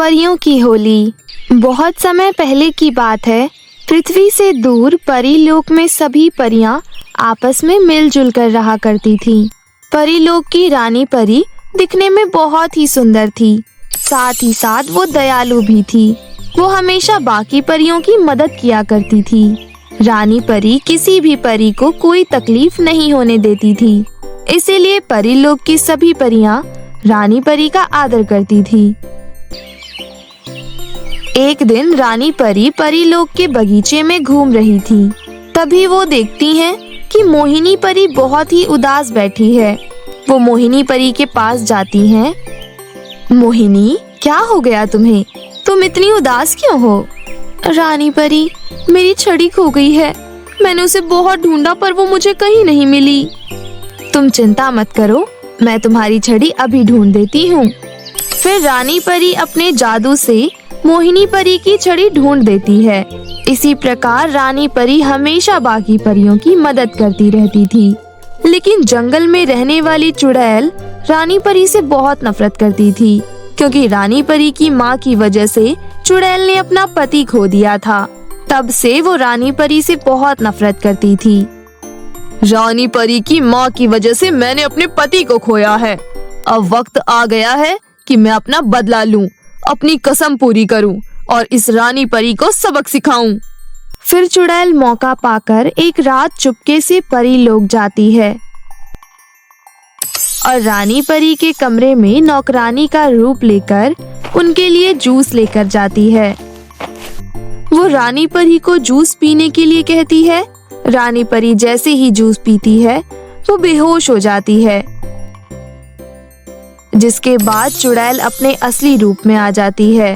परियों की होली। बहुत समय पहले की बात है। पृथ्वी से दूर परीलोक में सभी परियां आपस में मिलजुल कर रहा करती थीं। परीलोक की रानी परी दिखने में बहुत ही सुंदर थी, साथ ही साथ वो दयालु भी थी। वो हमेशा बाकी परियों की मदद किया करती थी। रानी परी किसी भी परी को कोई तकलीफ नहीं होने देती थी, इसीलिए परीलोक की सभी परियां रानी परी का आदर करती थी। एक दिन रानी परी परीलोक के बगीचे में घूम रही थी। तभी वो देखती हैं कि मोहिनी परी बहुत ही उदास बैठी है। वो मोहिनी परी के पास जाती हैं। मोहिनी, क्या हो गया तुम्हें? तुम इतनी उदास क्यों हो? रानी परी, मेरी छड़ी खो गई है। मैंने उसे बहुत ढूंढा पर वो मुझे कहीं नहीं मिली। तुम चिंता मत करो, मैं तुम्हारी छड़ी अभी ढूंढ देती हूँ। फिर रानी परी अपने जादू से मोहिनी परी की छड़ी ढूंढ देती है। इसी प्रकार रानी परी हमेशा बाकी परियों की मदद करती रहती थी। लेकिन जंगल में रहने वाली चुड़ैल रानी परी से बहुत नफरत करती थी, क्योंकि रानी परी की माँ की वजह से चुड़ैल ने अपना पति खो दिया था। तब से वो रानी परी से बहुत नफरत करती थी। रानी परी की माँ की वजह से मैंने अपने पति को खोया है। अब वक्त आ गया है कि मैं अपना बदला लूं, अपनी कसम पूरी करूं और इस रानी परी को सबक सिखाऊं। फिर चुड़ैल मौका पाकर एक रात चुपके से परीलोक जाती है और रानी परी के कमरे में नौकरानी का रूप लेकर उनके लिए जूस लेकर जाती है। वो रानी परी को जूस पीने के लिए कहती है। रानी परी जैसे ही जूस पीती है वो बेहोश हो जाती है, जिसके बाद चुड़ैल अपने असली रूप में आ जाती है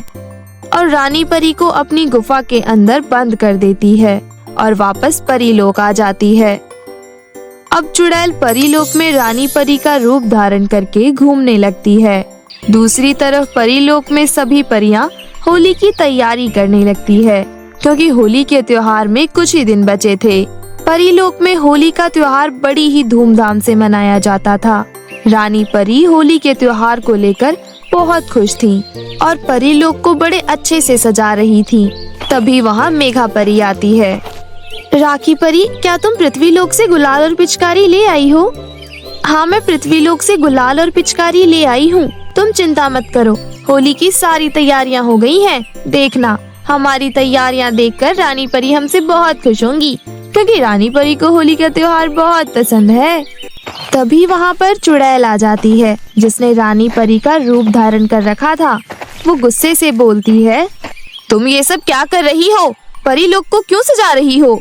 और रानी परी को अपनी गुफा के अंदर बंद कर देती है और वापस परीलोक आ जाती है। अब चुड़ैल परीलोक में रानी परी का रूप धारण करके घूमने लगती है। दूसरी तरफ परीलोक में सभी परियां होली की तैयारी करने लगती है, क्योंकि होली के त्योहार में कुछ ही दिन बचे थे। परीलोक में होली का त्योहार बड़ी ही धूमधाम से मनाया जाता था। रानी परी होली के त्योहार को लेकर बहुत खुश थी और परीलोक को बड़े अच्छे से सजा रही थी। तभी वहाँ मेघा परी आती है। राखी परी, क्या तुम पृथ्वीलोक से गुलाल और पिचकारी ले आई हो? हाँ, मैं पृथ्वीलोक से गुलाल और पिचकारी ले आई हूँ। तुम चिंता मत करो, होली की सारी तैयारियाँ हो गई हैं। देखना, हमारी तैयारियाँ देखकर रानी परी हमसे बहुत खुश होंगी, क्योंकि रानी परी को होली का त्योहार बहुत पसंद है। तभी वहाँ पर चुड़ैल आ जाती है, जिसने रानी परी का रूप धारण कर रखा था। वो गुस्से से बोलती है, तुम ये सब क्या कर रही हो? परीलोक को क्यों सजा रही हो?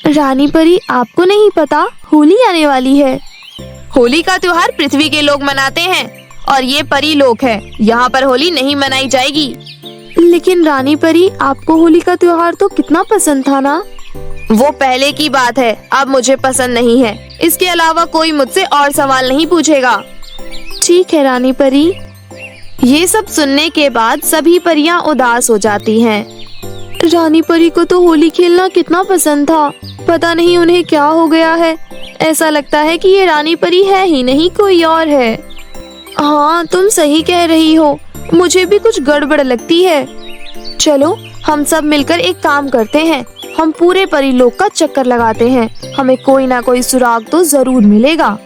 रानी परी, आपको नहीं पता, होली आने वाली है। होली का त्योहार पृथ्वी के लोग मनाते हैं और ये परीलोक है, यहाँ पर होली नहीं मनाई जाएगी। लेकिन रानी परी, आपको होली का त्योहार तो कितना पसंद था ना? वो पहले की बात है, अब मुझे पसंद नहीं है। इसके अलावा कोई मुझसे और सवाल नहीं पूछेगा। ठीक है रानी परी। ये सब सुनने के बाद सभी परियां उदास हो जाती हैं। रानी परी को तो होली खेलना कितना पसंद था, पता नहीं उन्हें क्या हो गया है। ऐसा लगता है कि ये रानी परी है ही नहीं, कोई और है। हाँ, तुम सही कह रही हो, मुझे भी कुछ गड़बड़ लगती है। चलो, हम सब मिलकर एक काम करते हैं। हम पूरे परीलोक का चक्कर लगाते हैं, हमें कोई ना कोई सुराग तो जरूर मिलेगा।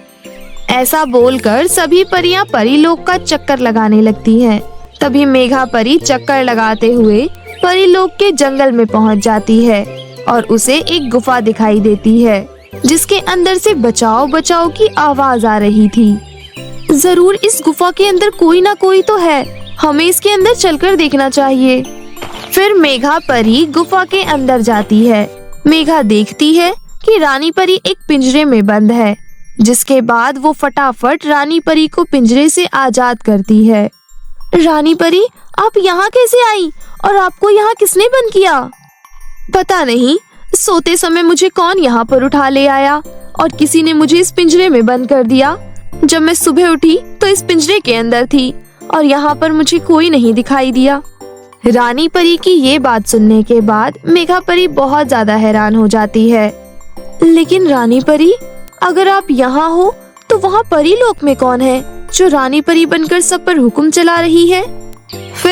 ऐसा बोलकर सभी परियां परीलोक का चक्कर लगाने लगती हैं। तभी मेघा परी चक्कर लगाते हुए परीलोक के जंगल में पहुंच जाती है और उसे एक गुफा दिखाई देती है, जिसके अंदर से बचाओ बचाओ की आवाज आ रही थी। जरूर इस गुफा के अंदर कोई ना कोई तो है, हमें इसके अंदर चलकर देखना चाहिए। फिर मेघा परी गुफा के अंदर जाती है। मेघा देखती है कि रानी परी एक पिंजरे में बंद है, जिसके बाद वो फटाफट रानी परी को पिंजरे से आजाद करती है। रानी परी, आप यहाँ कैसे आई और आपको यहाँ किसने बंद किया? पता नहीं, सोते समय मुझे कौन यहाँ पर उठा ले आया और किसी ने मुझे इस पिंजरे में बंद कर दिया। जब मैं सुबह उठी तो इस पिंजरे के अंदर थी और यहाँ पर मुझे कोई नहीं दिखाई दिया। रानी परी की ये बात सुनने के बाद मेघा परी बहुत ज्यादा हैरान हो जाती है। लेकिन रानी परी, अगर आप यहाँ हो तो वहाँ परीलोक में कौन है जो रानी परी बनकर सब पर हुक्म चला रही है?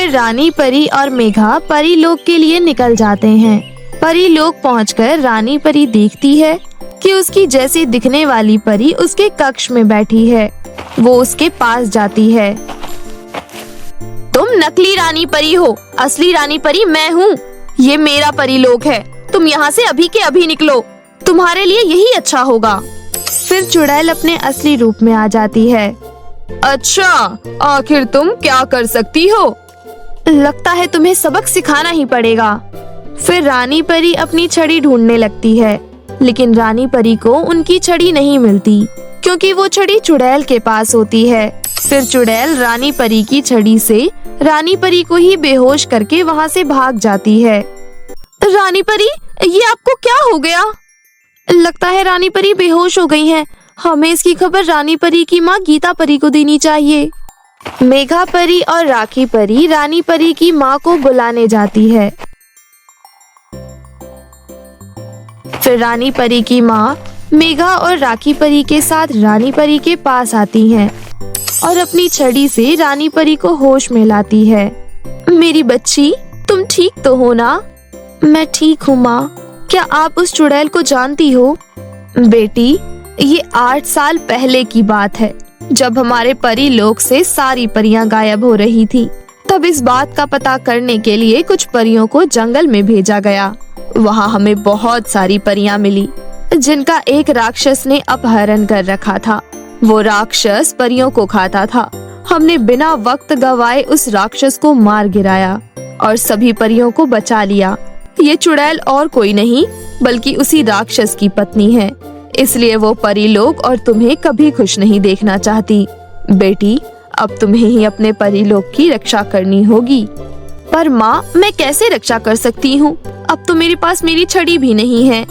फिर रानी परी और मेघा परी लोक के लिए निकल जाते हैं। परी लोक पहुंचकर रानी परी देखती है कि उसकी जैसी दिखने वाली परी उसके कक्ष में बैठी है। वो उसके पास जाती है। तुम नकली रानी परी हो, असली रानी परी मैं हूँ। ये मेरा परी लोक है। तुम यहाँ से अभी के अभी निकलो, तुम्हारे लिए यही अच्छा होगा। फिर चुड़ैल अपने असली रूप में आ जाती है। अच्छा, आखिर तुम क्या कर सकती हो? लगता है तुम्हें सबक सिखाना ही पड़ेगा। फिर रानी परी अपनी छड़ी ढूंढने लगती है, लेकिन रानी परी को उनकी छड़ी नहीं मिलती क्योंकि वो छड़ी चुड़ैल के पास होती है। फिर चुड़ैल रानी परी की छड़ी से रानी परी को ही बेहोश करके वहाँ से भाग जाती है। रानी परी, ये आपको क्या हो गया? लगता है रानी परी बेहोश हो गई हैं। हमें इसकी खबर रानी परी की माँ गीता परी को देनी चाहिए। मेघा परी और राखी परी रानी परी की माँ को बुलाने जाती है। फिर रानी परी की माँ मेघा और राखी परी के साथ रानी परी के पास आती हैं और अपनी छड़ी से रानी परी को होश में लाती है। मेरी बच्ची, तुम ठीक तो हो ना? मैं ठीक हूँ माँ। क्या आप उस चुड़ैल को जानती हो? बेटी, ये 8 साल पहले की बात है, जब हमारे परी लोक से सारी परियां गायब हो रही थी। तब इस बात का पता करने के लिए कुछ परियों को जंगल में भेजा गया। वहाँ हमें बहुत सारी परियां मिली, जिनका एक राक्षस ने अपहरण कर रखा था। वो राक्षस परियों को खाता था। हमने बिना वक्त गवाए उस राक्षस को मार गिराया और सभी परियों को बचा लिया। ये चुड़ैल और कोई नहीं बल्कि उसी राक्षस की पत्नी है, इसलिए वो परी लोक और तुम्हें कभी खुश नहीं देखना चाहती। बेटी, अब तुम्हें ही अपने परी लोक की रक्षा करनी होगी। पर माँ, मैं कैसे रक्षा कर सकती हूँ? अब तो मेरे पास मेरी छड़ी भी नहीं है।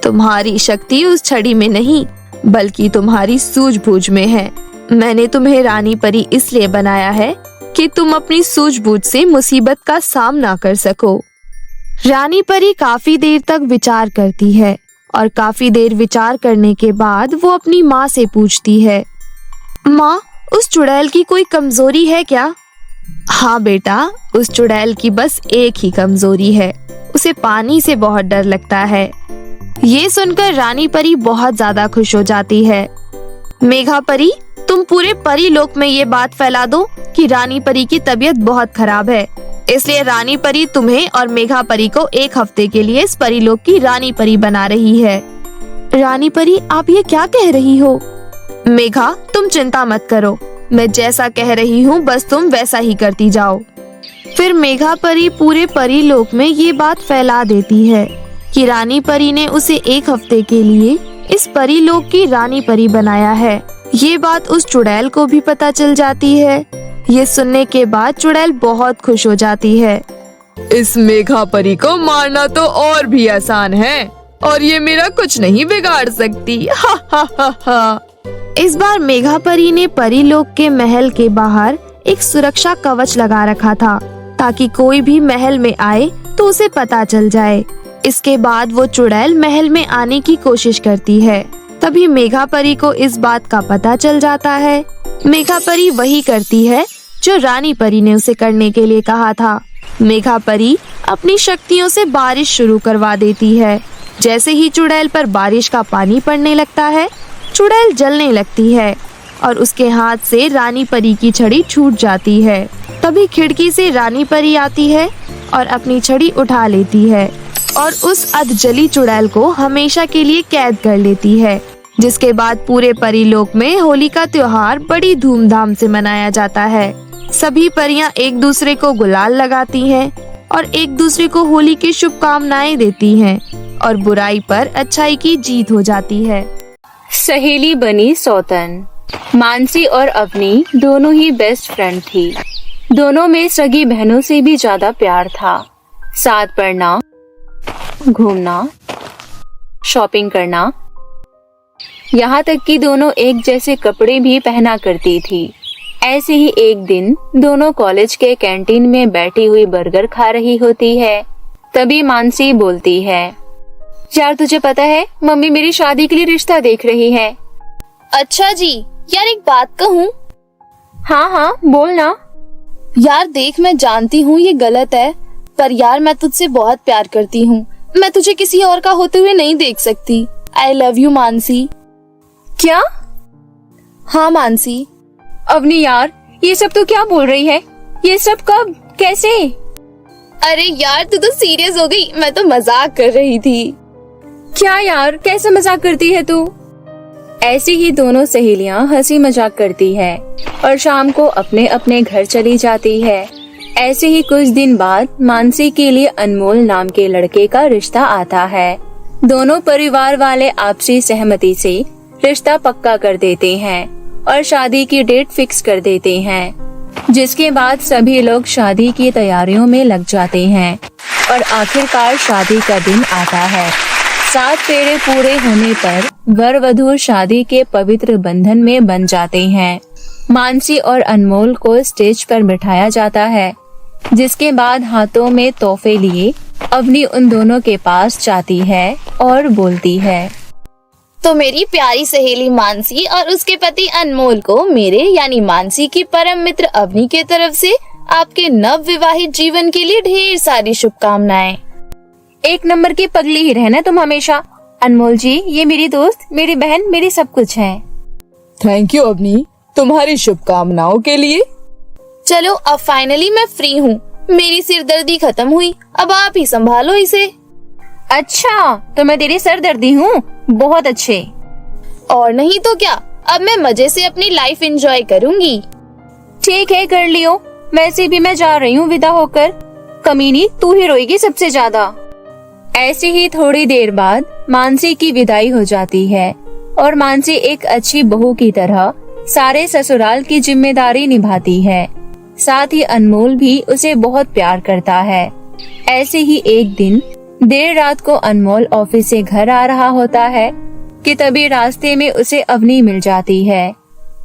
तुम्हारी शक्ति उस छड़ी में नहीं बल्कि तुम्हारी सूझबूझ में है। मैंने तुम्हें रानी परी इसलिए बनाया है कि तुम अपनी सूझबूझ से मुसीबत का सामना कर सको। रानी परी काफी देर तक विचार करती है और काफी देर विचार करने के बाद वो अपनी माँ से पूछती है, माँ, उस चुड़ैल की कोई कमजोरी है क्या? हाँ बेटा, उस चुड़ैल की बस एक ही कमजोरी है, उसे पानी से बहुत डर लगता है। ये सुनकर रानी परी बहुत ज्यादा खुश हो जाती है। मेघा परी, तुम पूरे परी लोक में ये बात फैला दो कि रानी परी की तबीयत बहुत खराब है, इसलिए रानी परी तुम्हें और मेघा परी को 1 हफ्ते के लिए इस परी लोक की रानी परी बना रही है। रानी परी, आप ये क्या कह रही हो? मेघा, तुम चिंता मत करो, मैं जैसा कह रही हूँ बस तुम वैसा ही करती जाओ। फिर मेघा परी पूरे परी लोक में ये बात फैला देती है कि रानी परी ने उसे 1 हफ्ते के लिए इस परी लोक की रानी परी बनाया है। ये बात उस चुड़ैल को भी पता चल जाती है। ये सुनने के बाद चुड़ैल बहुत खुश हो जाती है। इस मेघा परी को मारना तो और भी आसान है और ये मेरा कुछ नहीं बिगाड़ सकती। हा हा हा हा। इस बार मेघा परी ने परी लोक के महल के बाहर एक सुरक्षा कवच लगा रखा था ताकि कोई भी महल में आए तो उसे पता चल जाए। इसके बाद वो चुड़ैल महल में आने की कोशिश करती है। तभी मेघा परी को इस बात का पता चल जाता है। मेघा परी वही करती है जो रानी परी ने उसे करने के लिए कहा था। मेघा परी अपनी शक्तियों से बारिश शुरू करवा देती है। जैसे ही चुड़ैल पर बारिश का पानी पड़ने लगता है, चुड़ैल जलने लगती है और उसके हाथ से रानी परी की छड़ी छूट जाती है। तभी खिड़की से रानी परी आती है और अपनी छड़ी उठा लेती है और उस अधजली चुड़ैल को हमेशा के लिए कैद कर लेती है। जिसके बाद पूरे परी लोक में होली का त्योहार बड़ी धूमधाम से मनाया जाता है। सभी परियां एक दूसरे को गुलाल लगाती हैं और एक दूसरे को होली की शुभकामनाएं देती हैं और बुराई पर अच्छाई की जीत हो जाती है। सहेली बनी सौतन। मानसी और अवनी दोनों ही बेस्ट फ्रेंड थी। दोनों में सगी बहनों से भी ज्यादा प्यार था। साथ पढ़ना, घूमना, शॉपिंग करना, यहाँ तक कि दोनों एक जैसे कपड़े भी पहना करती थी। ऐसे ही एक दिन दोनों कॉलेज के कैंटीन में बैठी हुई बर्गर खा रही होती है। तभी मानसी बोलती है, यार तुझे पता है मम्मी मेरी शादी के लिए रिश्ता देख रही है। अच्छा जी, यार एक बात कहूँ? हाँ हाँ बोल ना। यार देख, मैं जानती हूँ ये गलत है, पर यार मैं तुझसे बहुत प्यार करती हूँ। मैं तुझे किसी और का होते हुए नहीं देख सकती। आई लव यू मानसी। क्या? हाँ मानसी। अवनी यार, ये सब तो क्या बोल रही है? ये सब कब, कैसे? अरे यार तू तो सीरियस हो गई, मैं तो मजाक कर रही थी। क्या यार, कैसे मजाक करती है तू? ऐसी ही दोनों सहेलियां हंसी मजाक करती है और शाम को अपने अपने घर चली जाती है। ऐसे ही कुछ दिन बाद मानसी के लिए अनमोल नाम के लड़के का रिश्ता आता है। दोनों परिवार वाले आपसी सहमति से रिश्ता पक्का कर देते हैं और शादी की डेट फिक्स कर देते हैं, जिसके बाद सभी लोग शादी की तैयारियों में लग जाते हैं और आखिरकार शादी का दिन आता है। 7 फेरे पूरे होने पर वर वधू शादी के पवित्र बंधन में बन जाते हैं। मानसी और अनमोल को स्टेज पर बिठाया जाता है, जिसके बाद हाथों में तोहफे लिए अवनी उन दोनों के पास जाती है और बोलती है, तो मेरी प्यारी सहेली मानसी और उसके पति अनमोल को मेरे यानी मानसी की परम मित्र अवनी के तरफ से आपके नव विवाहित जीवन के लिए ढेर सारी शुभकामनाएं। एक नंबर की पगली ही रहना तुम हमेशा। अनमोल जी, ये मेरी दोस्त, मेरी बहन, मेरी सब कुछ है। थैंक यू अवनी, तुम्हारी शुभकामनाओं के लिए। चलो अब फाइनली मैं फ्री हूँ, मेरी सिरदर्दी खत्म हुई, अब आप ही संभालो इसे। अच्छा, तो मैं तेरी सरदर्दी हूँ? बहुत अच्छे। और नहीं तो क्या, अब मैं मजे से अपनी लाइफ एंजॉय करूँगी। ठीक है, कर लियो। वैसे भी मैं जा रही हूँ विदा होकर। कमीनी, तू ही रोएगी सबसे ज्यादा। ऐसे ही थोड़ी देर बाद मानसी की विदाई हो जाती है और मानसी एक अच्छी बहू की तरह सारे ससुराल की जिम्मेदारी निभाती है। साथ ही अनमोल भी उसे बहुत प्यार करता है। ऐसे ही एक दिन देर रात को अनमोल ऑफिस से घर आ रहा होता है कि तभी रास्ते में उसे अवनी मिल जाती है।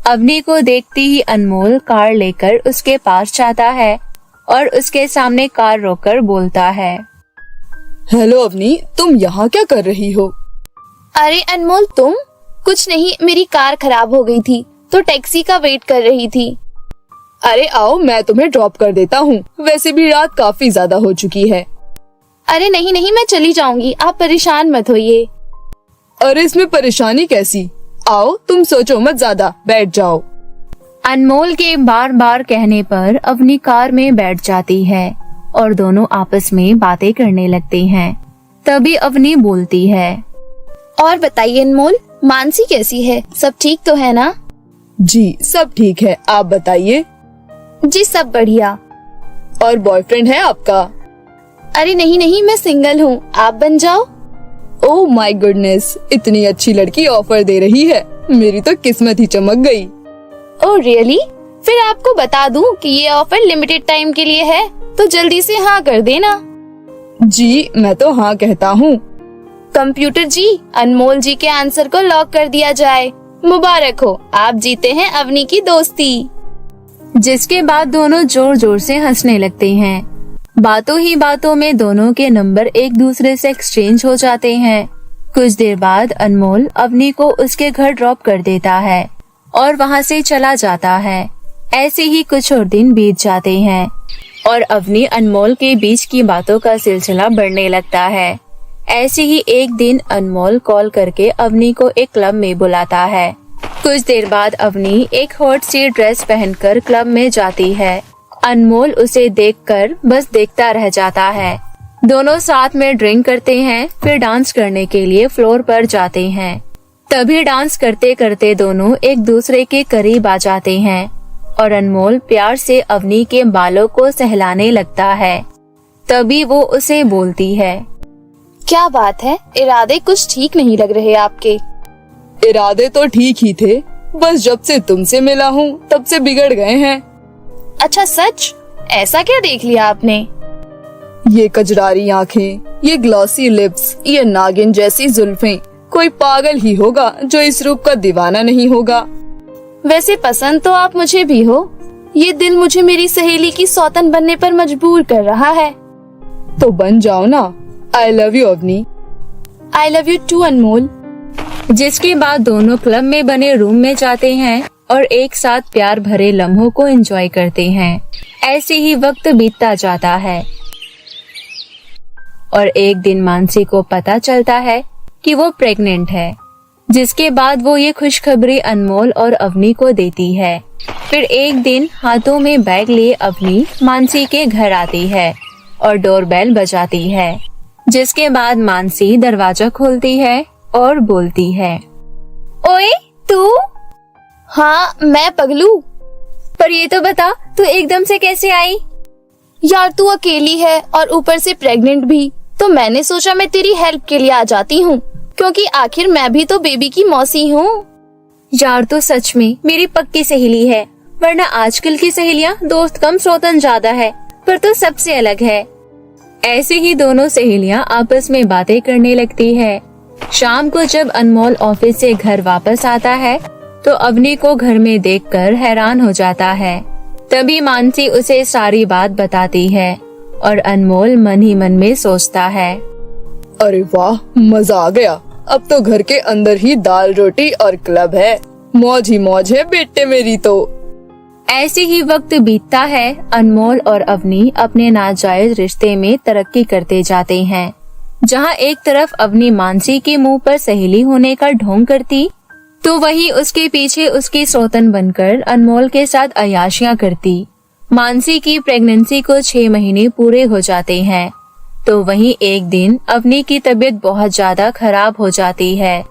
अवनी को देखती ही अनमोल कार लेकर उसके पास जाता है और उसके सामने कार रोककर बोलता है, हेलो अवनी, तुम यहाँ क्या कर रही हो? अरे अनमोल तुम? कुछ नहीं, मेरी कार खराब हो गई थी तो टैक्सी का वेट कर रही थी। अरे आओ, मैं तुम्हें ड्रॉप कर देता हूँ। वैसे भी रात काफी ज्यादा हो चुकी है। अरे नहीं नहीं, मैं चली जाऊंगी, आप परेशान मत होइए। अरे इसमें परेशानी कैसी? आओ, तुम सोचो मत ज्यादा, बैठ जाओ। अनमोल के बार बार कहने पर अवनी कार में बैठ जाती है और दोनों आपस में बातें करने लगते हैं। तभी अवनी बोलती है, और बताइए अनमोल, मानसी कैसी है? सब ठीक तो है ना? जी सब ठीक है, आप बताइए। जी सब बढ़िया। और बॉयफ्रेंड है आपका? अरे नहीं नहीं, मैं सिंगल हूँ, आप बन जाओ। ओह माय गुडनेस, इतनी अच्छी लड़की ऑफर दे रही है, मेरी तो किस्मत ही चमक गई। Oh really? फिर आपको बता दूं कि ये ऑफर लिमिटेड टाइम के लिए है, तो जल्दी से हाँ कर देना। जी मैं तो हाँ कहता हूँ। कंप्यूटर जी, अनमोल जी के आंसर को लॉक कर दिया जाए। मुबारक हो, आप जीते हैं अवनी की दोस्ती। जिसके बाद दोनों जोर जोर से हंसने लगते हैं। बातों ही बातों में दोनों के नंबर एक दूसरे से एक्सचेंज हो जाते हैं। कुछ देर बाद अनमोल अवनी को उसके घर ड्रॉप कर देता है और वहाँ से चला जाता है। ऐसे ही कुछ और दिन बीत जाते हैं और अवनी अनमोल के बीच की बातों का सिलसिला बढ़ने लगता है। ऐसे ही एक दिन अनमोल कॉल करके अवनी को एक क्लब में बुलाता है। कुछ देर बाद अवनी एक हॉट सी ड्रेस पहनकर क्लब में जाती है। अनमोल उसे देखकर बस देखता रह जाता है। दोनों साथ में ड्रिंक करते हैं, फिर डांस करने के लिए फ्लोर पर जाते हैं। तभी डांस करते करते दोनों एक दूसरे के करीब आ जाते हैं और अनमोल प्यार से अवनी के बालों को सहलाने लगता है। तभी वो उसे बोलती है, क्या बात है, इरादे कुछ ठीक नहीं लग रहे आपके। इरादे तो ठीक ही थे, बस जब से तुमसे मिला हूँ तब से बिगड़ गए हैं। अच्छा सच? ऐसा क्या देख लिया आपने? ये कजरारी आँखें, ये ग्लॉसी लिप्स, ये नागिन जैसी जुल्फें, कोई पागल ही होगा जो इस रूप का दीवाना नहीं होगा। वैसे पसंद तो आप मुझे भी हो। ये दिल मुझे मेरी सहेली की सौतन बनने पर मजबूर कर रहा है। तो बन जाओ ना। I love you Avni. I love you too Anmol. जिसके बाद दोनों क्लब में बने रूम में जाते हैं और एक साथ प्यार भरे लम्हों को एंजॉय करते हैं। ऐसे ही वक्त बीतता जाता है और एक दिन मानसी को पता चलता है कि वो प्रेग्नेंट है, जिसके बाद वो ये खुशखबरी अनमोल और अवनी को देती है। फिर एक दिन हाथों में बैग लिए अवनी मानसी के घर आती है और डोरबेल बजाती है, जिसके बाद मानसी दरवाजा खोलती है और बोलती है, ओए तू? हाँ मैं पगलू। पर ये तो बता, तू एकदम से कैसे आई? यार तू अकेली है और ऊपर से प्रेग्नेंट भी, तो मैंने सोचा मैं तेरी हेल्प के लिए आ जाती हूँ, क्योंकि आखिर मैं भी तो बेबी की मौसी हूँ। यार तो सच में मेरी पक्की सहेली है, वरना आजकल की सहेलियां दोस्त कम सौतन ज्यादा है, पर तू सबसे अलग है। ऐसे ही दोनों सहेलियां आपस में बातें करने लगती है। शाम को जब अनमोल ऑफिस से घर वापस आता है तो अवनी को घर में देखकर हैरान हो जाता है। तभी मानसी उसे सारी बात बताती है और अनमोल मन ही मन में सोचता है, अरे वाह, मजा आ गया। अब तो घर के अंदर ही दाल रोटी और क्लब है। मौज ही मौज है बेटे मेरी तो। ऐसे ही वक्त बीतता है। अनमोल और अवनी अपने नाजायज रिश्ते में तरक्की करते जाते हैं। जहां एक तरफ अवनी मानसी के मुंह पर सहेली होने का ढोंग करती, तो वहीं उसके पीछे उसकी सौतन बनकर अनमोल के साथ अय्याशियां करती। मानसी की प्रेगनेंसी को 6 महीने पूरे हो जाते हैं, तो वहीं एक दिन अवनी की तबीयत बहुत ज्यादा खराब हो जाती है।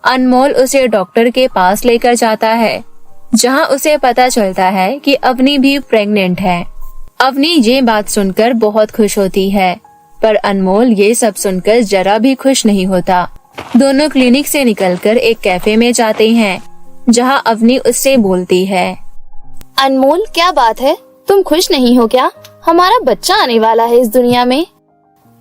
अनमोल उसे डॉक्टर के पास लेकर जाता है, जहां उसे पता चलता है कि अवनी भी प्रेग्नेंट है। अवनी ये बात सुनकर बहुत खुश होती है, पर अनमोल ये सब सुनकर जरा भी खुश नहीं होता। दोनों क्लिनिक से निकलकर एक कैफे में जाते हैं, जहां अवनी उससे बोलती है, अनमोल क्या बात है, तुम खुश नहीं हो क्या? हमारा बच्चा आने वाला है इस दुनिया में।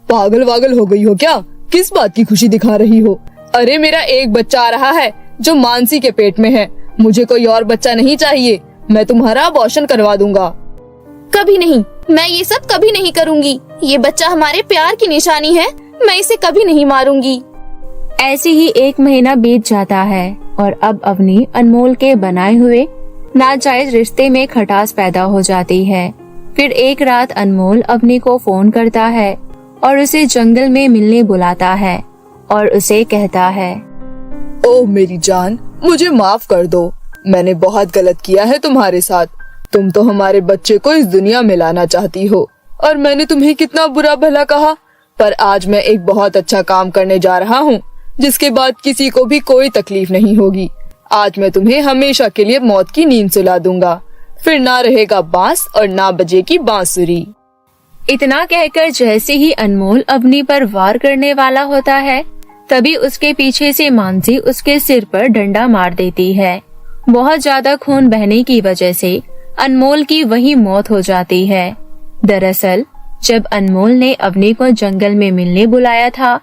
पागल वागल हो गई हो क्या? किस बात की खुशी दिखा रही हो? अरे मेरा एक बच्चा आ रहा है जो मानसी के पेट में है। मुझे कोई और बच्चा नहीं चाहिए। मैं तुम्हारा अबॉर्शन करवा दूंगा। कभी नहीं, मैं ये सब कभी नहीं करूंगी। ये बच्चा हमारे प्यार की निशानी है, मैं इसे कभी नहीं मारूंगी। ऐसे ही 1 महीना बीत जाता है और अब अवनी अनमोल के बनाए हुए नाजायज रिश्ते में खटास पैदा हो जाती है। फिर एक रात अनमोल अवनी को फोन करता है और उसे जंगल में मिलने बुलाता है और उसे कहता है, ओह मेरी जान, मुझे माफ कर दो। मैंने बहुत गलत किया है तुम्हारे साथ। तुम तो हमारे बच्चे को इस दुनिया में लाना चाहती हो और मैंने तुम्हें कितना बुरा भला कहा। पर आज मैं एक बहुत अच्छा काम करने जा रहा हूँ, जिसके बाद किसी को भी कोई तकलीफ नहीं होगी। आज मैं तुम्हें हमेशा के लिए मौत की नींद सुला दूंगा। फिर ना रहेगा बांस और ना बजेगी बांसुरी। इतना कहकर जैसे ही अनमोल अवनी पर वार करने वाला होता है, तभी उसके पीछे से मानसी उसके सिर पर डंडा मार देती है। बहुत ज्यादा खून बहने की वजह से अनमोल की वही मौत हो जाती है। दरअसल जब अनमोल ने अवनी को जंगल में मिलने बुलाया था,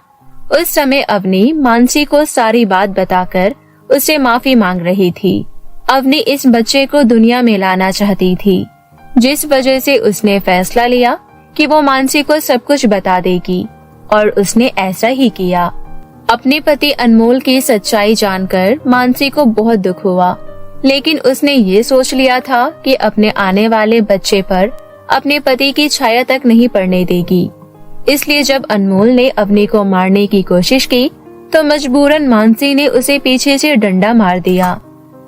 उस समय अवनी मानसी को सारी बात बताकर उससे माफी मांग रही थी। अवनी इस बच्चे को दुनिया में लाना चाहती थी, जिस वजह से उसने फैसला लिया कि वो मानसी को सब कुछ बता देगी, और उसने ऐसा ही किया। अपने पति अनमोल की सच्चाई जानकर मानसी को बहुत दुख हुआ, लेकिन उसने ये सोच लिया था कि अपने आने वाले बच्चे पर अपने पति की छाया तक नहीं पड़ने देगी। इसलिए जब अनमोल ने अवनी को मारने की कोशिश की, तो मजबूरन मानसी ने उसे पीछे से डंडा मार दिया।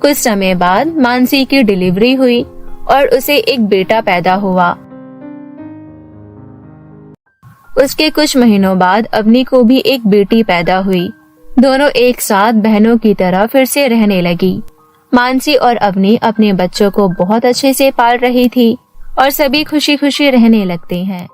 कुछ समय बाद मानसी की डिलीवरी हुई और उसे एक बेटा पैदा हुआ। उसके कुछ महीनों बाद अवनी को भी एक बेटी पैदा हुई। दोनों एक साथ बहनों की तरह फिर से रहने लगी। मानसी और अवनी अपने बच्चों को बहुत अच्छे से पाल रही थी और सभी खुशी खुशी रहने लगते हैं।